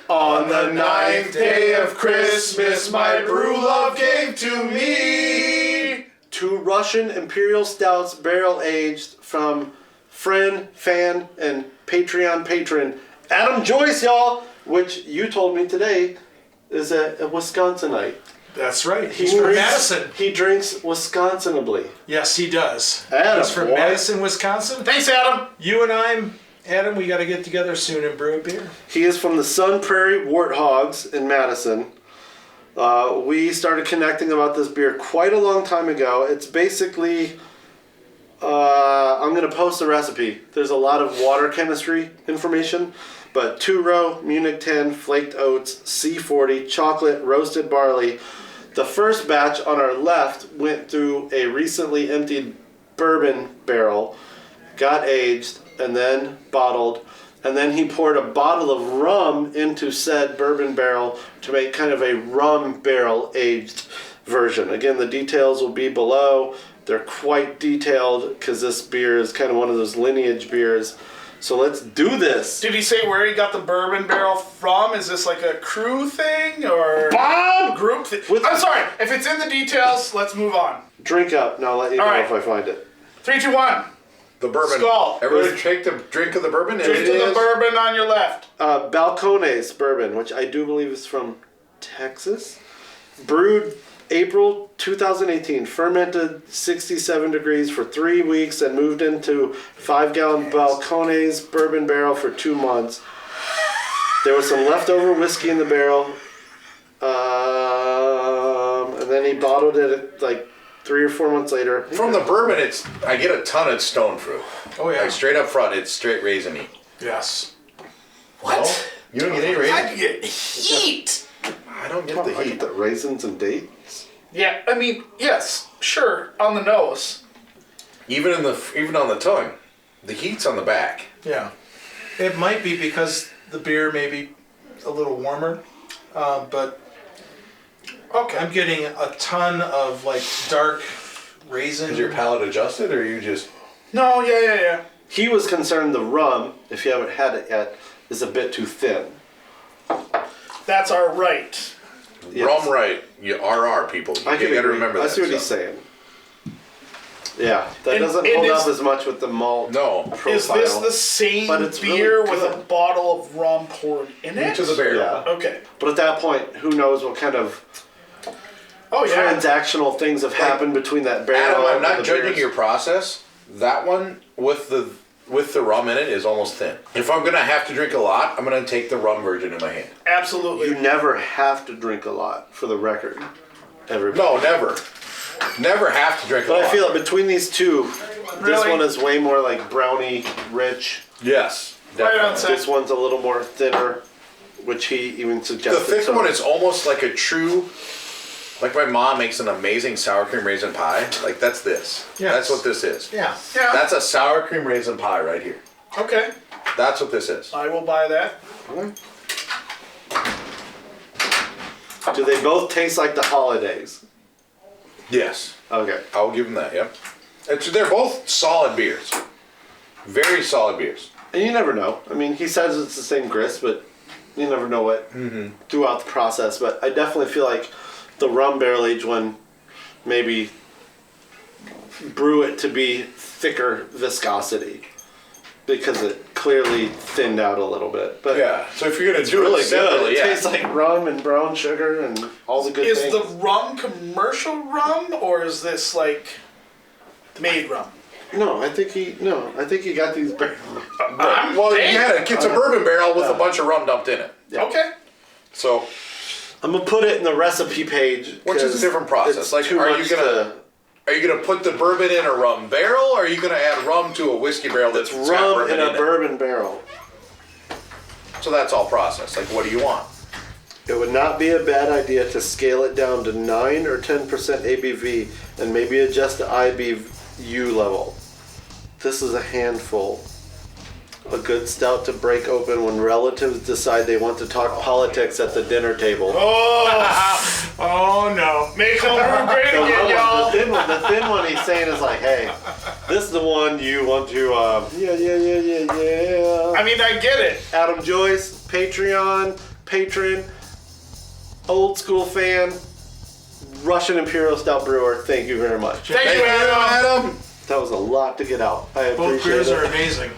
On the 9th day of Christmas, my brew love gave to me 2 Russian Imperial Stouts barrel-aged from friend, fan, and Patreon patron Adam Joyce, y'all, which you told me today is a Wisconsinite. That's right. He's from Madison. He drinks Wisconsinably. Yes, he does. Adam, he's from Madison, Wisconsin. Thanks, Adam. You and Adam, we got to get together soon and brew a beer. He is from the Sun Prairie Warthogs in Madison. We started connecting about this beer quite a long time ago. It's basically, I'm going to post the recipe. There's a lot of water chemistry information, but 2-row, Munich 10, flaked oats, C40, chocolate, roasted barley. The first batch on our left went through a recently emptied bourbon barrel, got aged, and then bottled. And then he poured a bottle of rum into said bourbon barrel to make kind of a rum barrel aged version. Again, the details will be below. They're quite detailed because this beer is kind of one of those lineage beers. So let's do this. Did he say where he got the bourbon barrel from? Is this like a crew thing or Bob! Group thing? I'm sorry. If it's in the details, let's move on. Drink up, and I'll let you know right. if I find it. 3, 2, 1. The bourbon. Skull. Everybody take the drink of the bourbon. Drink to the bourbon on your left. Balcones bourbon, which I do believe is from Texas. Brewed April 2018. Fermented 67 degrees for 3 weeks and moved into 5-gallon Balcones bourbon barrel for 2 months. There was some leftover whiskey in the barrel. And then he bottled it like 3 or 4 months later. From the bourbon, I get a ton of stone fruit. Oh, yeah. Like straight up front, it's straight raisin-y. Yes. What? No? You don't get any raisin? I get heat. I don't get the I heat. get the raisins and dates. Yeah, I mean, yes, sure, on the nose. Even on the tongue. The heat's on the back. Yeah. It might be because the beer may be a little warmer, but Okay. I'm getting a ton of like dark raisin. Is your palate adjusted, or are you just... No, yeah. He was concerned the rum, if you haven't had it yet, is a bit too thin. That's our right. Yes. Rum right. You RR people. You gotta remember that. I see what he's saying. Yeah, that And- doesn't and hold is- up as much with the malt No. profile. Is this the same But it's beer really with a good. bottle of rum poured in it? Into the barrel. Yeah. Okay. But at that point, who knows what kind of Oh, yeah. transactional things have happened between that barrel Adam, I'm and not the judging beers. your process. That one with the rum in it is almost thin. If I'm gonna have to drink a lot, I'm gonna take the rum version in my hand. Absolutely. You never have to drink a lot, for the record. Everybody. No, never. Never have to drink a But lot. I feel like between these two, this Really? one is way more like brownie, rich. Yes. Right on, Definitely. This one's a little more thinner, which he even The suggested. thick So- one is almost like a true... Like my mom makes an amazing sour cream raisin pie. Like that's this. Yes. That's what this is. Yeah. Yeah. That's a sour cream raisin pie right here. Okay. That's what this is. I will buy that. Do they both taste like the holidays? Yes. Okay. I'll give them that, yeah. They're both solid beers. Very solid beers. And you never know. I mean, he says it's the same grist, but you never know what throughout the process. But I definitely feel like the rum barrel aged one, maybe brew it to be thicker viscosity because it clearly thinned out a little bit. But Yeah. So if you're gonna it's do really it separately, good. It yeah. tastes like rum and brown sugar and all the good Is things. the rum commercial rum or is this like made rum? No, I think he got these barrels. Well, it's a bourbon barrel with a bunch of rum dumped in it. Yeah. Okay. So, I'm gonna put it in the recipe page. which is a 'cause different process. it's Like, too are much you gonna put the bourbon in a rum barrel, or are you gonna add rum to a whiskey barrel that's It's got rum bourbon in a it? bourbon barrel. So that's all process. Like, what do you want? It would not be a bad idea to scale it down to 9 or 10% ABV and maybe adjust the IBU level. This is a handful. A good stout to break open when relatives decide they want to talk politics at the dinner table. Oh, Oh no. make home brew great The again, y'all. the thin one he's saying is like, hey, this is the one you want to, yeah. I mean, I get it. Adam Joyce, Patreon, patron, old school fan, Russian Imperial Stout brewer. Thank you very much. Thank you, Adam. Adam. That was a lot to get out. I Both appreciate beers it. are amazing.